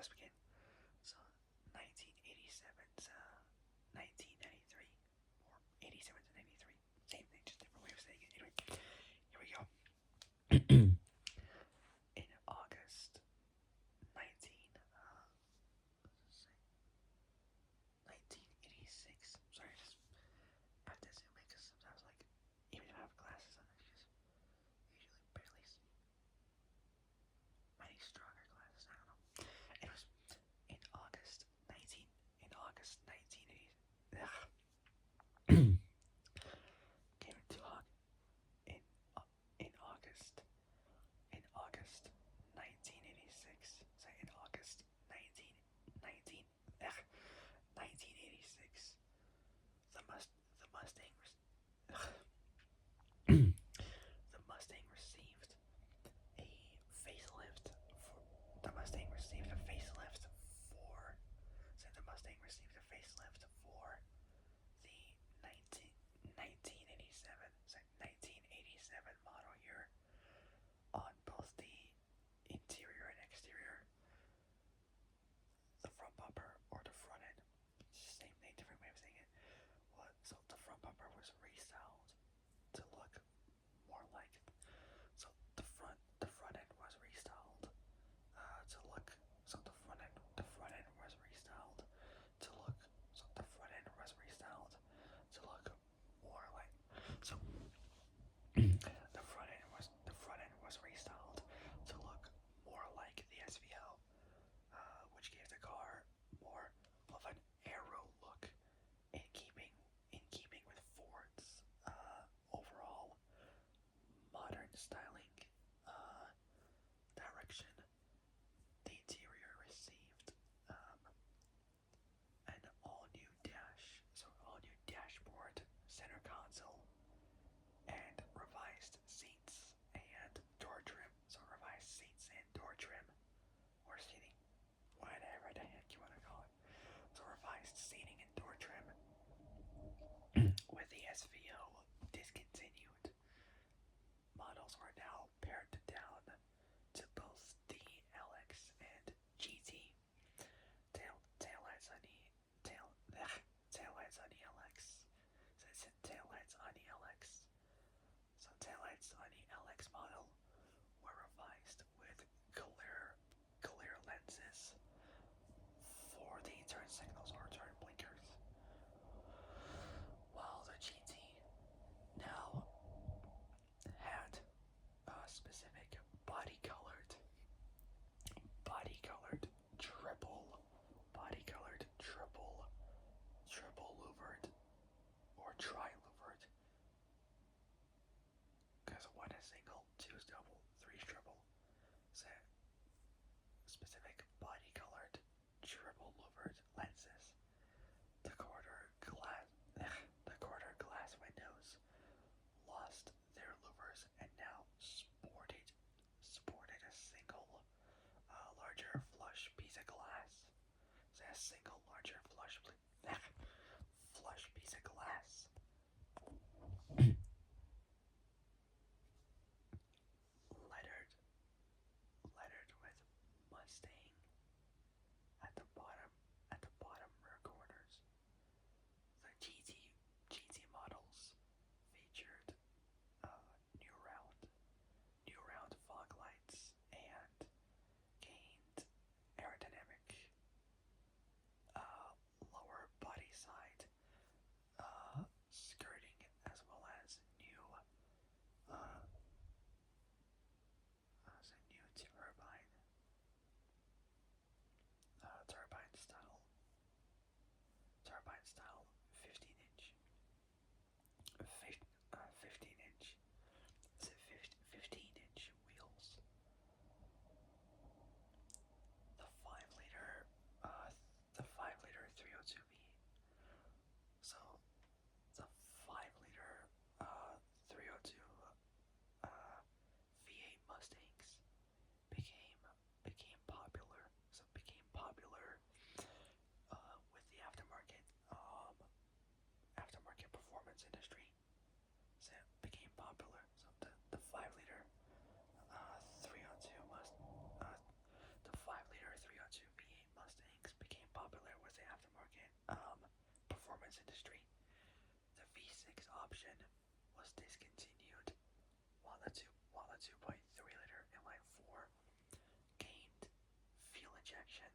let's begin. So 1987 to 1993, or 87 to 93, same thing, just different way of saying it. Anyway, here we go. In August 19, 1986. Sorry, I just have to zoom in because sometimes, like, even if I have glasses on, I just usually barely see. I need stronger glasses. I don't know. It was in August 19. In August 1980. Came into in in August in August 1986. So in August 1986, the Mustang the Mustang received a facelift for the Mustang received a facelift for so the Mustang received a facelift for the 1987 model year on both the interior and exterior. The front bumper or the front end, same thing, different way of saying it. So the front bumper was restyled to look more like. So the front end was restyled to look. So the front end was restyled to look. So the front end was restyled to look more like. So the front end was restyled to look more like the SVO, which gave the car more of an aero look in keeping with Ford's overall modern styling direction. The interior received an all new dashboard, center console, and revised seats and door trim. So revised seats and door trim, or seating, whatever the heck you want to call it. So revised seating and door trim. With the SVO discontinued, models were now pared down to both the LX and GT. Taillights on the taillights on the LX. So it said taillights on the LX. So taillights on the LX model were revised with clear lenses for the turn signals or turn blinkers, while the GT now had a specific triple louvered or tri-louvered, because one is single, two is double, three is triple. So specific body colored triple louvered lenses. The quarter glass windows lost their louvers and now sported a single larger flush piece of glass. So a single larger flush piece of glass. lettered with Mustang at the bottom rear corners. The GT models featured new round fog lights and gained aerodynamic autonomous industry. The V6 option was discontinued, while the 2.3-liter inline-4 gained fuel injection,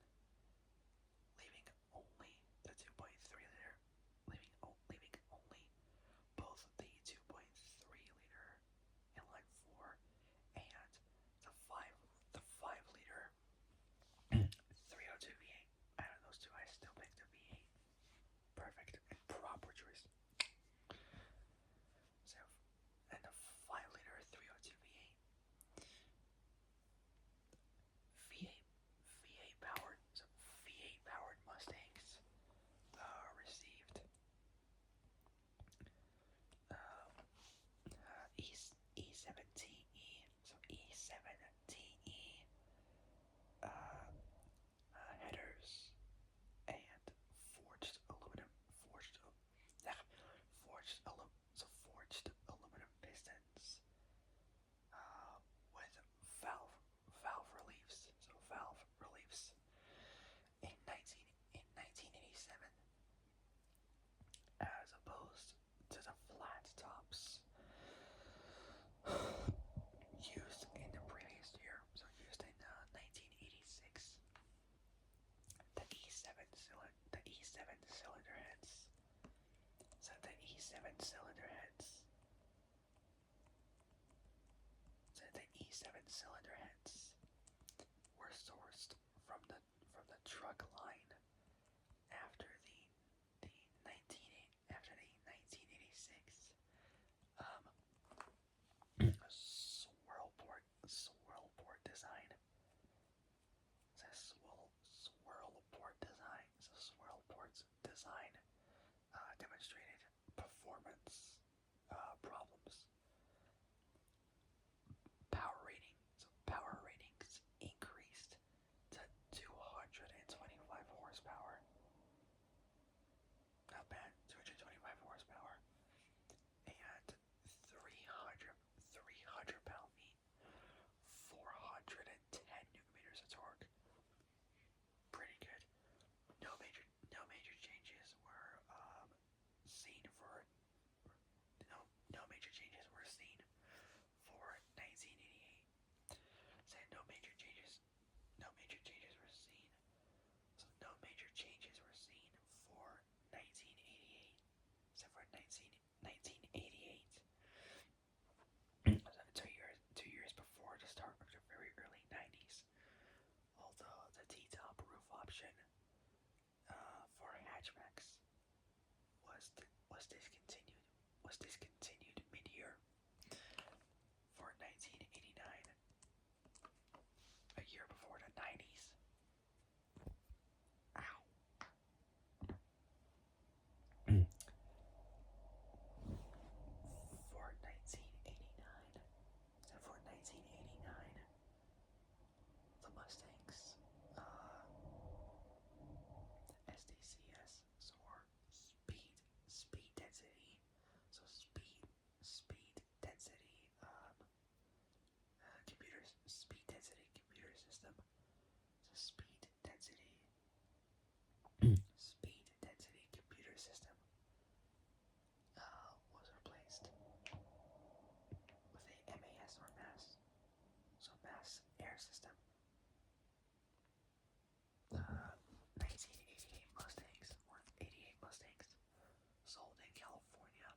leaving only the 2.3-liter, leaving only both the 2.3-liter inline-4 and the 5-liter 302 V8. Out of those two, I still pick the V8. Perfect and proper choice. So, and the 5-liter 302 V8. V8 powered Mustangs received E17E, so E7TE headers and forged aluminum pistons with valve reliefs in 1987, as opposed to the flat tops used in the previous year, so used in 1986. The E7 cylinder heads. So the E7 cylinder heads. Were sourced from the truck line after the 1986 swirlport design. Swirlport's design demonstrated performance problems. Power ratings increased to 225 horsepower. Not bad, 225 horsepower. And 300 pound-feet, 410 newton meters of torque. Pretty good. No major changes were seen for 1988. Said no major changes were seen. So no major changes were seen for 1988. Except for 1988. So 2 years before the start of the very early 90s. Although the T-top roof option for hatchbacks was discontinued mid-year for 1989, a year before the 90s. Ow. For 1989, the Mustangs SDCS, or speed density. So speed density computer system. So speed density computer system was replaced with a MAS, or mass. So mass air system. 1988 Mustangs, or 88 Mustangs, sold in California,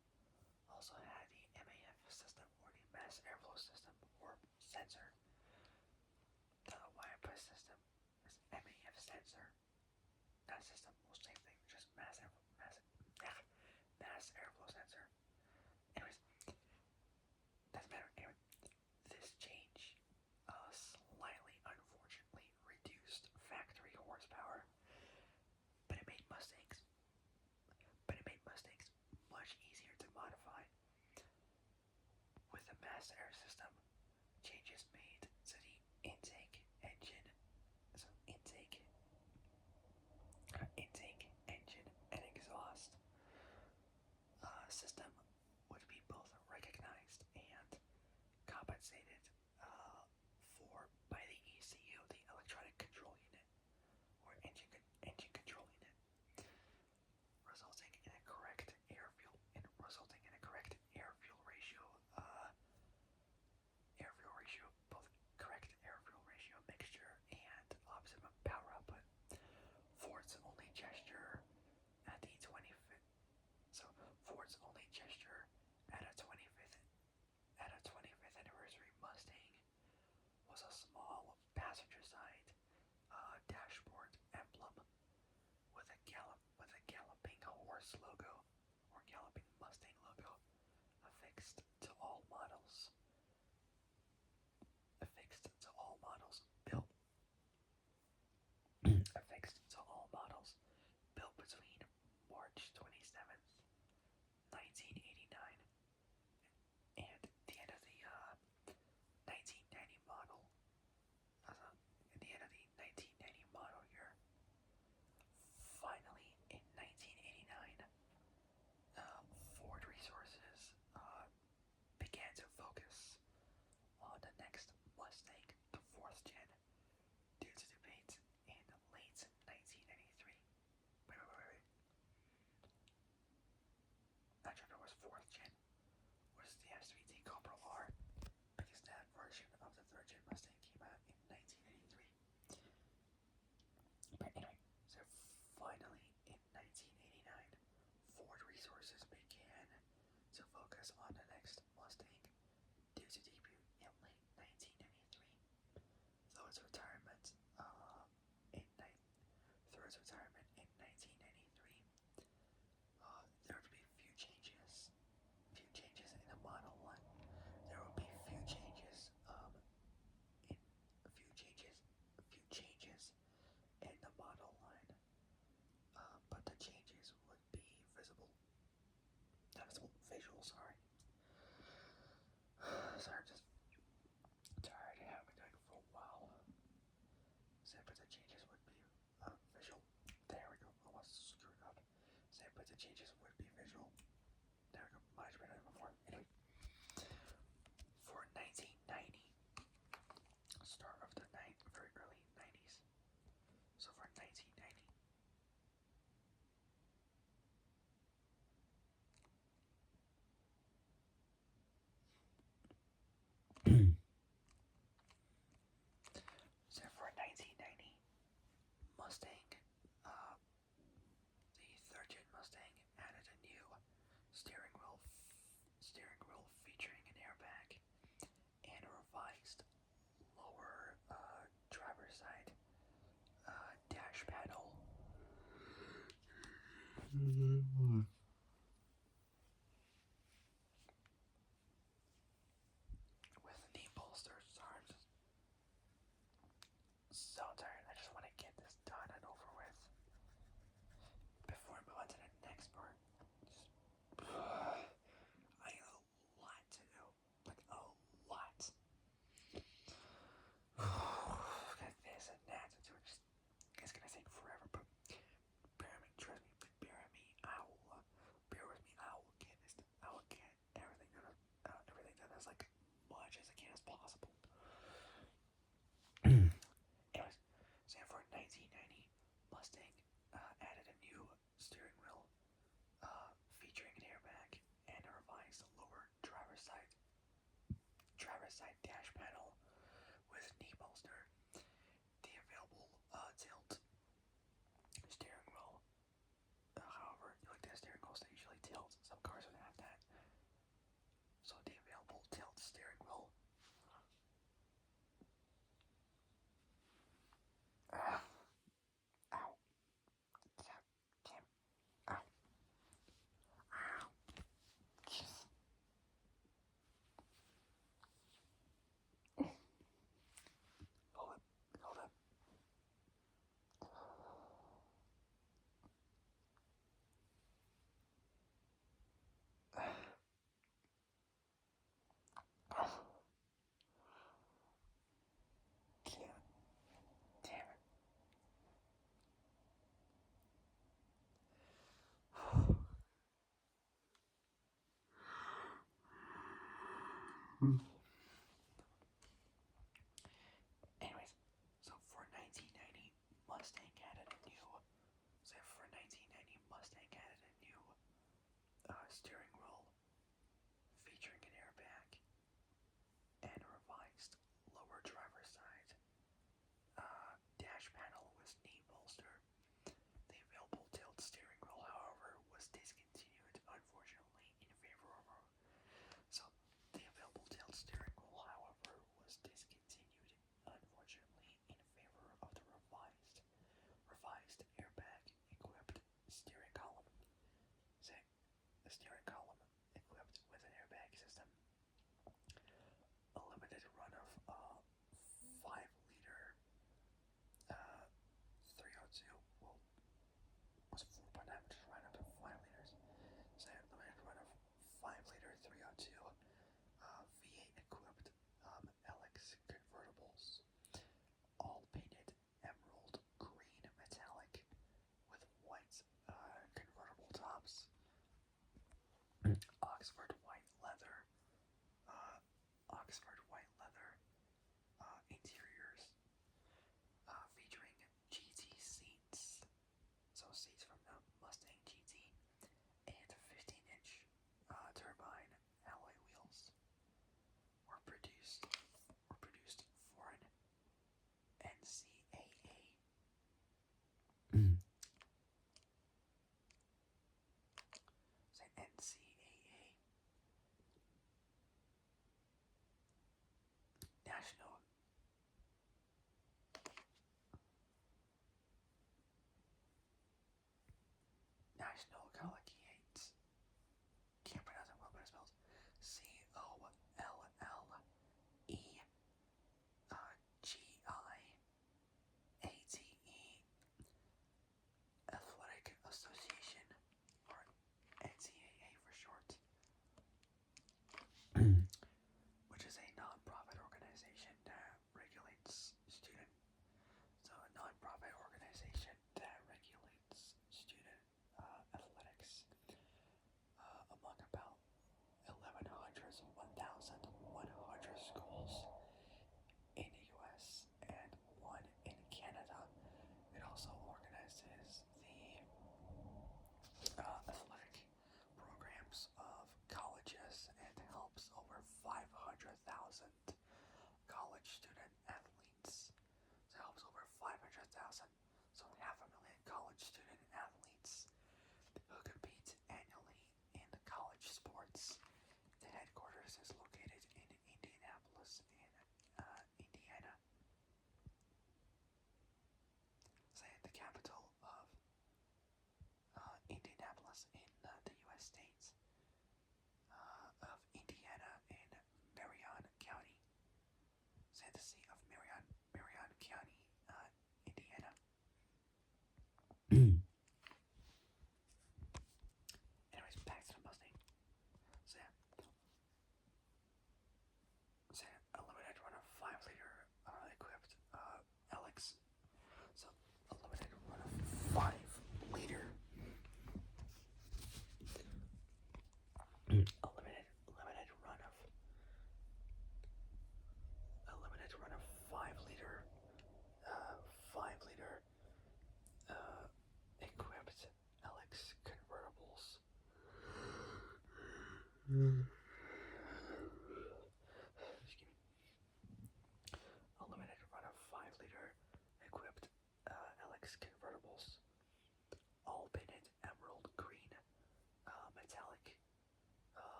also had the MAF system, or the mass airflow system, or sensor. The YMPS system is MAF sensor. Not system, well, same thing, just mass airflow sensor. Anyways, doesn't matter. Anyway, this change slightly, unfortunately, reduced factory horsepower, but it made Mustangs much easier to modify. With the mass air system, changes made to the intake engine and exhaust system would be both recognized and compensated for by the ECU, the electronic control unit, or engine control unit, resulting in a was a small passenger side dashboard emblem with a galloping horse logo or galloping Mustang logo affixed to all models. Affixed to all models built affixed to all models built between March 27th, 1989 and the end of the 1990 model. At the end of the 1990 model year. Finally, in 1989, Ford Resources began to focus on the next Mustang, the 4th gen, due to debates in late 1993. Wait. Not sure if it was 4th gen, was the S3T Cobra R, because that version of the 3rd gen Mustang came out in 1983. But anyway, so finally in 1989, Ford Resources began to focus on the next Mustang due to debut in late 1993. Though its retirement through its retirement in 1993, there would be few changes in the model line. There would be few changes in the model line, but the changes would be visible. Visual. Sorry, just tired. I haven't been doing it for a while. But the changes would be visual. There we go. Almost screwed up. But the changes would be visual. There we go. Much better than before. Anyway, for 1990, start of the very early 90s. So for 1990. So for 1990, Mustang, the 3rd gen Mustang added a new steering wheel featuring an airbag and a revised lower driver's side dash panel. With knee bolsters. Sorry, I'm just so tired. I just want to get this done and over with before I move on to the next part. I got a lot to do. Like a lot. Got this and that to do. It's gonna take forever, but trust me, bear with me. I will get everything done as like much as I can as possible. Anyways, so for 1990, Mustang added a new steering wheel featuring an airbag and a revised lower driver's side dash panel with knee bolster. The available tilt steering wheel, however, you look at the steering wheels that usually tilt. Some cars would have that. So the available tilt steering wheel. Ow. Damn. Ow. Ow. Jeez. Hold up. Damn it. Anyways, so for 1990, Mustang added a new steering wheel featuring an airbag and a revised lower driver's side dash panel with knee bolster. The available tilt steering wheel, however, was discontinued, unfortunately, in favor of the available tilt steering wheel, however, was discontinued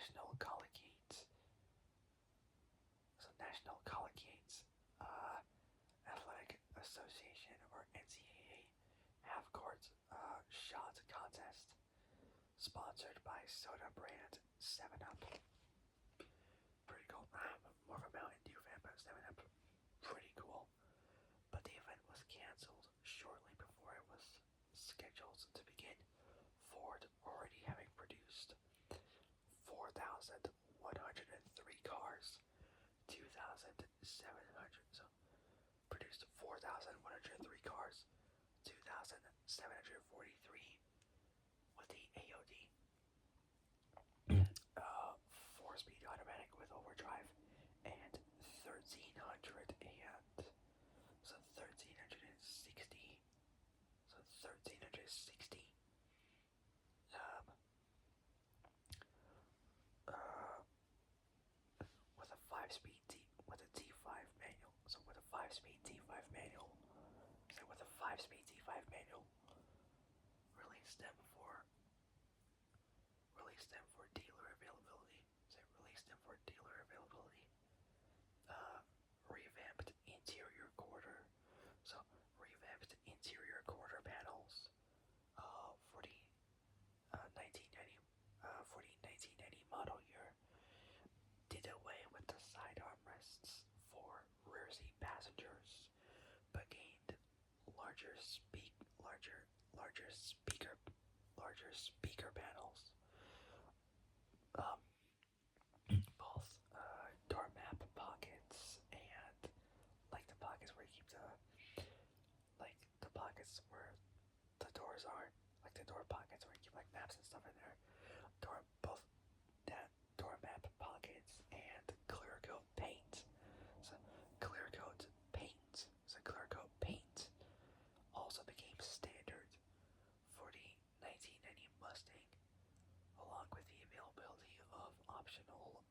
National Collegiate, Athletic Association, or NCAA half-court shot contest, sponsored by soda brand 7-Up. Pretty cool. I'm more of a Mountain Dew fan, but 7-Up, pretty cool. But the event was canceled shortly before it was scheduled to begin. Ford already having produced 4,103 cars, 2,700. So produced 4,103 cars, 2,743 with the AOD, 4-speed automatic with overdrive, and 1,300 and so 1,360. So 1,360 with a 5-speed with a T5 manual. So with a 5-speed T5 manual. So with a 5-speed T5 manual. Released them for dealer availability. So released them for dealer availability. Revamped interior quarter. So revamped interior quarter panels. For the 1990 model year, did away with the side armrests for rear seat passengers, but gained larger speaker panels. Both door map pockets and like the pockets where you keep the pockets where the doors are, like the door pockets where you keep like maps and stuff in there. Both that door map pockets and clear coat paint. So clear coat paint also became standard for the 1990 Mustang, along with the availability of optional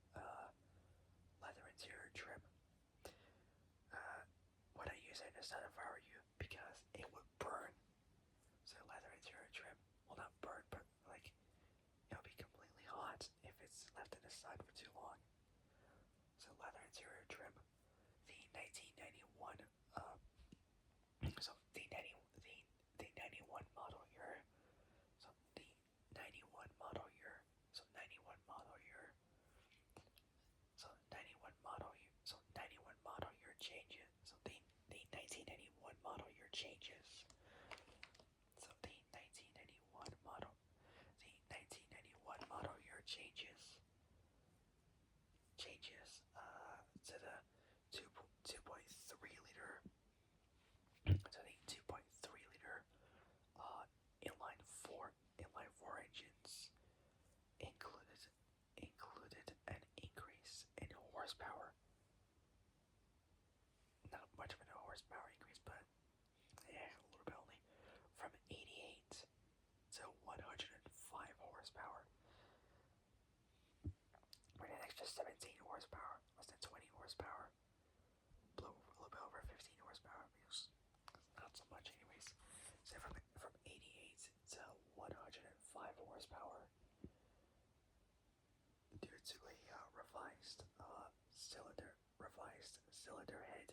leather interior trim. Would I use it instead if I were you? Because it would burn. So leather interior trim will not burn, but like it'll be completely hot if it's left in the sun for too long. So leather interior trim. The 1991 so the 91 model year. So the 91 model year. So 91 model year. So 91 model year. So 91 model year changes. So the 1991 model year changes. So the 1991 model year changes to the 2.3 liter inline four engines included an increase in horsepower. Not much of a horsepower increase, but yeah, a little bit only. From 88 to 105 horsepower. With an extra 17 horsepower, less than 20 horsepower. A little bit over 15 horsepower, because not so much anyways. So from 88 to 105 horsepower, due to a revised cylinder head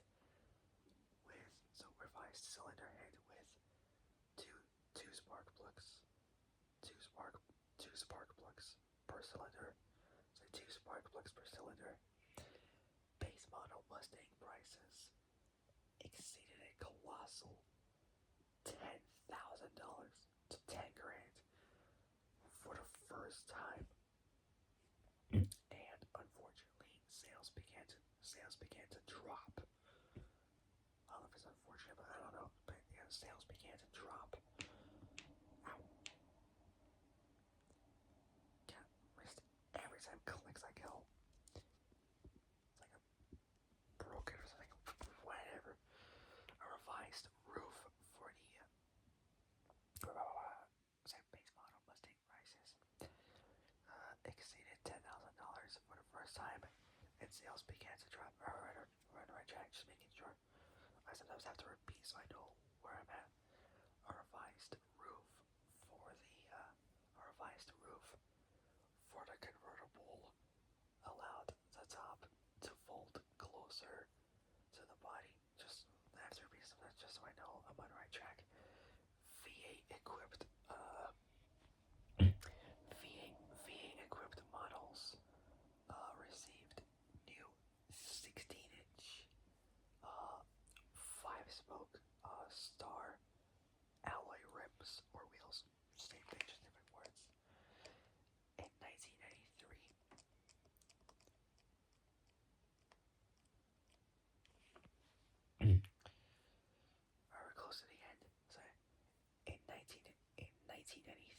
with two spark plugs per cylinder. So 2 spark plugs per cylinder. Base model Mustang prices exceeded a colossal $10,000 to $10,000 for the first time. And unfortunately, sales began to drop. I don't know if it's unfortunate, but I don't know. But yeah, sales began to drop. Ow. God, every time clicks like hell. It's like a broken or something. Whatever. A revised roof for the base model Mustang prices exceeded $10,000 for the first time, and sales began to drop. We're on the right track, just making sure. I sometimes have to repeat so I know where I'm at. A revised roof for the convertible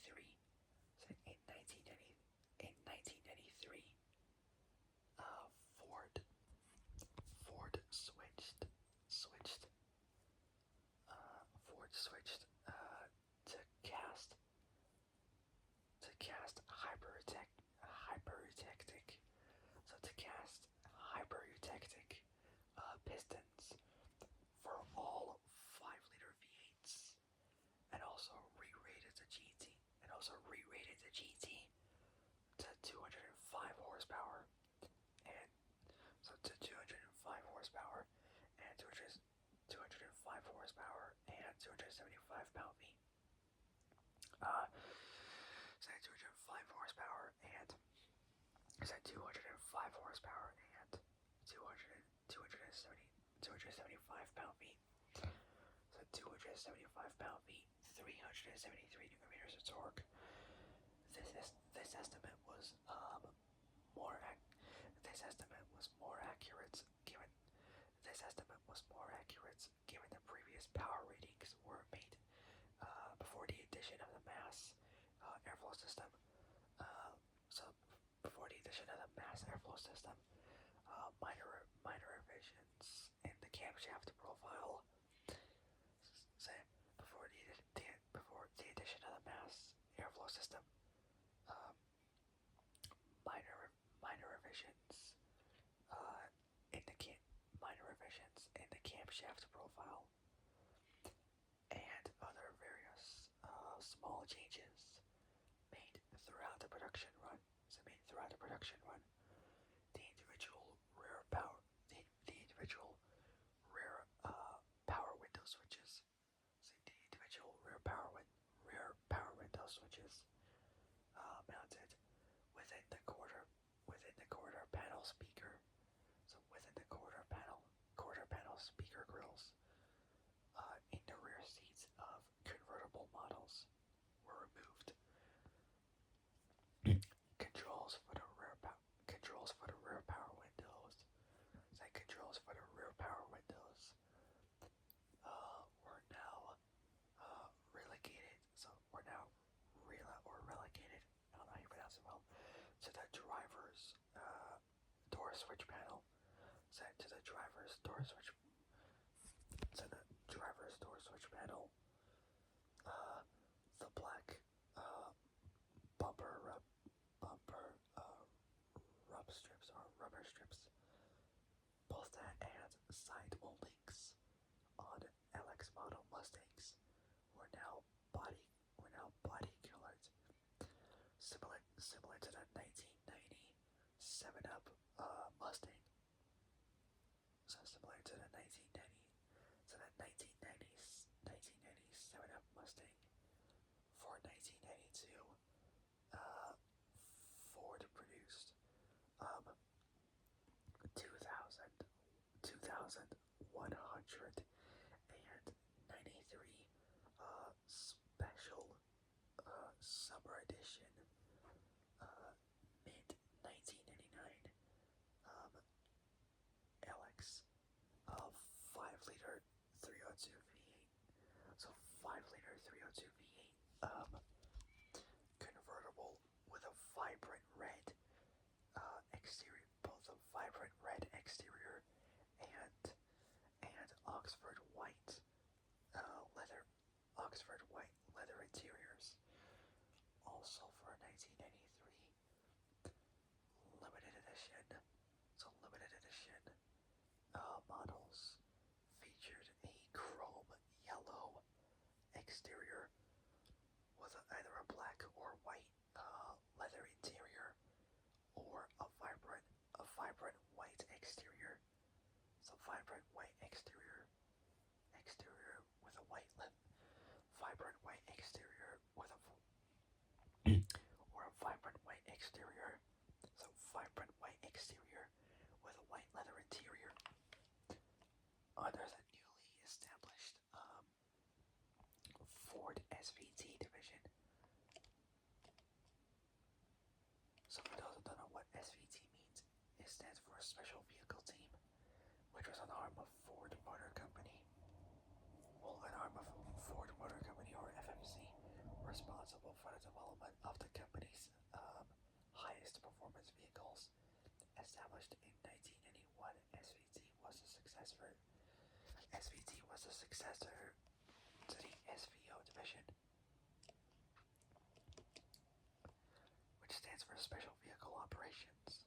1993, so in 1993, uh, Ford Ford switched Ford switched to cast hypertectic so to cast hypertectic pistons for all 5-liter V8s, and also re-rated the GT to 205 horsepower, and so to 205 horsepower and 205 horsepower and 275 pound-feet. So 205 horsepower and 205 horsepower and 275 pound-feet. So 275 pound-feet, 373 newton meters of torque. This estimate was more this estimate was more accurate given the previous power ratings were made before the addition of the mass airflow system. So before the addition of the mass airflow system, minor revisions in the camshaft profile. Say before the addition of the mass airflow system, minor revisions minor revisions in the camshaft profile, and other various small changes made throughout the production run. The individual rear power window switches. Rear power window switches mounted within the quarter panel speaker. So within the quarter panel speaker grills in the rear seats of convertible models were removed. Controls for the rear power windows. Controls for the rear power windows were now relegated. So we're now relegated. I don't know how you pronounce it well. To the driver's door switch panel. Set to the driver's door switch. Panel. The black bumper rub strips or rubber strips, both that and side moldings on LX model Mustangs were now body colored, similar to the 1990 7-Up Mustang. So similar to the 7-Up Mustang. For 1992, Ford produced 2,193 special summer edition mid 1999 LX 5-liter 302 V8. So 5-liter 302 V8 convertible with a vibrant red exterior, both a vibrant red exterior and Oxford white leather interiors. Also for 1993 limited edition models featured a chrome yellow exterior with either a black or white leather interior, or a vibrant white exterior. So vibrant white exterior with a vibrant white exterior with a or a vibrant white exterior. So vibrant white exterior with a white leather interior. Under the newly established Ford SVT division. So for those who don't know what SVT means, it stands for Special Vehicle Team, which was an arm of Ford Motor Company. Well, an arm of Ford Motor Company, or FMC, responsible for the development performance vehicles. Established in 1991, SVT was a successor to the SVO division, which stands for Special Vehicle Operations.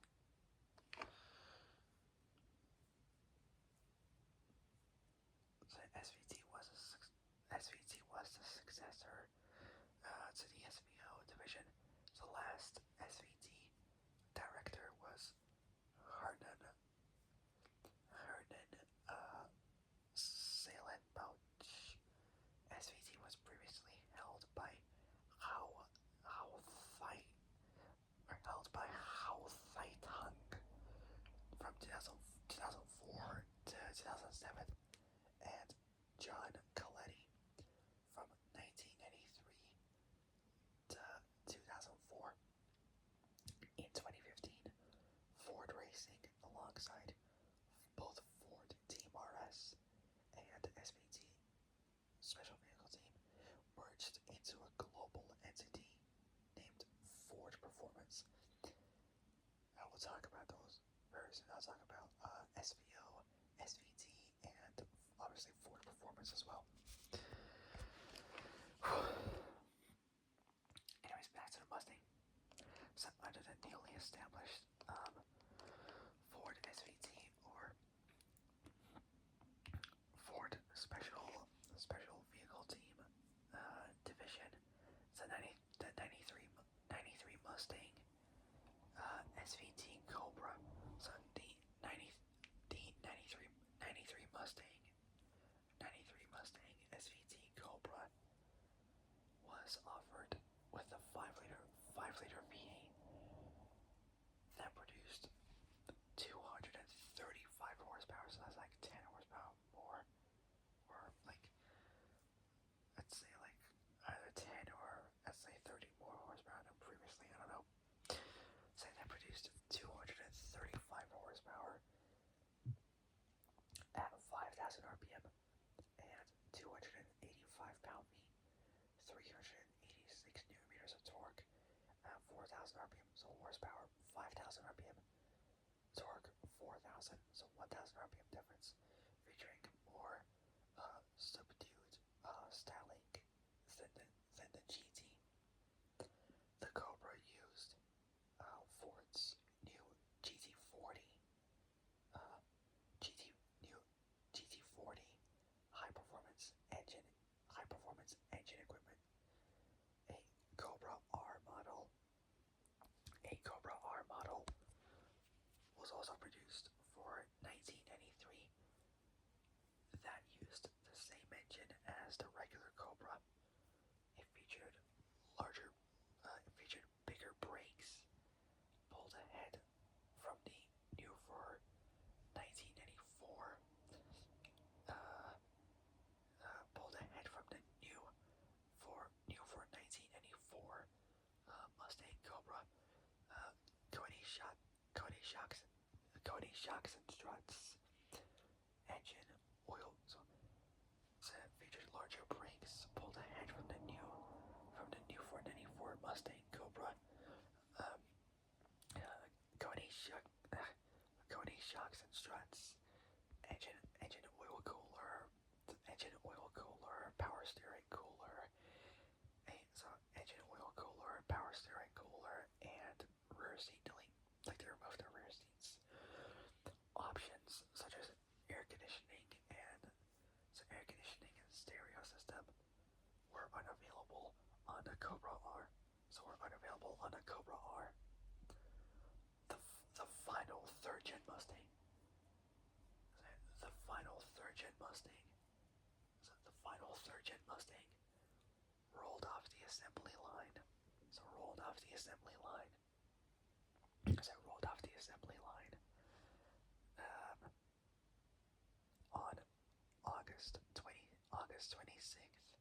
So SVT was the successor to the SVO division. The last SVT director was Hernan Salenbouch. SVT was previously held by Hao Thai held by Hao Thai Tung from 2004 to 2007, and John Coletti from 1993 to 2004. In 2015, Ford Racing, alongside both Ford Team RS and SVT Special Vehicle Team, merged into a global entity named Ford Performance. I will talk about those very soon. I'll talk about SVO, SVT, and obviously Ford Performance as well. Anyways, back to the Mustang. So under the newly established Ford SVT or Ford Special Vehicle Team division, the 93 Mustang SVT Cobra. So the 93 Mustang SVT Cobra was offered with a 5-liter V8 that produced 235 horsepower. So that's like 10 horsepower more, or like let's say like either 10 or let's say 30 more horsepower than previously. I don't know. Say that produced 235 horsepower at 5,000 RPM and 285 pound-feet, 386 newton-meters of torque at 4,000 RPM. So horsepower 5,000 RPM, torque 4,000. So 1,000 RPM difference, featuring more subdued styling than the GT. The Cobra used Ford's new GT40 high performance engine equipment. A Cobra R model was also produced for 1993 that used the same engine as the regular Cobra. It featured bigger brakes, pulled ahead from the new for 1994, Mustang Cobra, Cody shocks and struts, engine oil, so it featured larger brakes, pulled ahead from the new 494 Mustang Cobra. Cody shocks and struts, engine oil cooler, power steering cooler, and rear seat delete, like they removed the rear seats. Options such as air conditioning and stereo system were unavailable on the Cobra R. The final third-gen Mustang. The final third-gen Mustang. Rolled off the assembly line. On August 26th,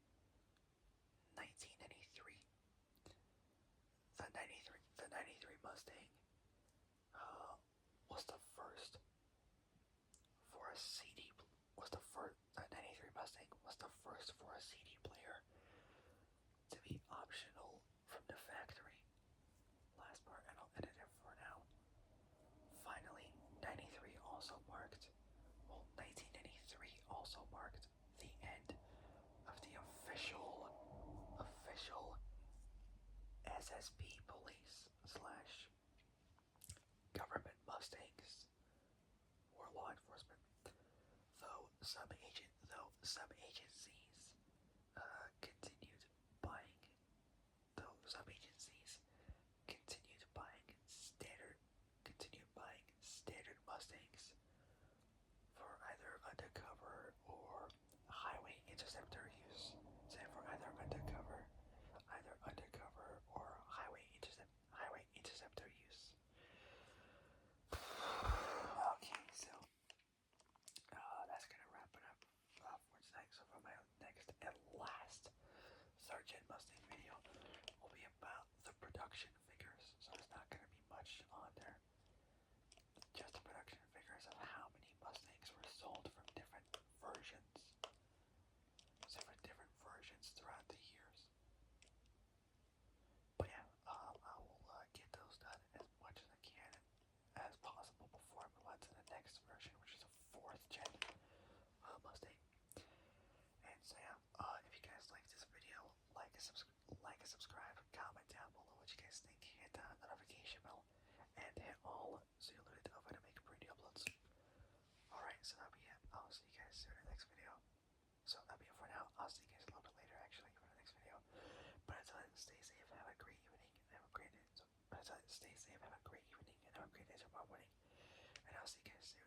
1993. The 93 Mustang was the first for a CD. The 93 Mustang was the first for a CD player to be optional from the factory. Last part, and I'll edit it for now. SSP police slash government Mustangs or law enforcement. Though some agencies continued buying, continued buying standard Mustangs for either undercover or highway interceptor use. Say for either undercover or highway interceptor use. Okay, so that's gonna wrap it up for tonight. So for my next and last 3rd-Gen Mustang video will be about the production figures. So there's not gonna be much on there. Just the production figures of how many Mustangs were sold from different versions. So for different versions throughout the years. But yeah, I will get those done as much as I can as possible before I move on to the next version, which is a 4th-Gen Mustang. And so yeah, if you guys like this video, like and subscribe, comment down below what you guys think, hit the notification bell, and hit all so you're alerted of when I make brand new uploads. Alright, so that'll be it. I'll see you guys soon in the next video. So that'll be it for now. I'll see you guys a little bit later actually for the next video. But until then, stay safe, have a great evening, and have a great day. So, stay safe, have a great evening, and have a great day tomorrow morning. And I'll see you guys soon.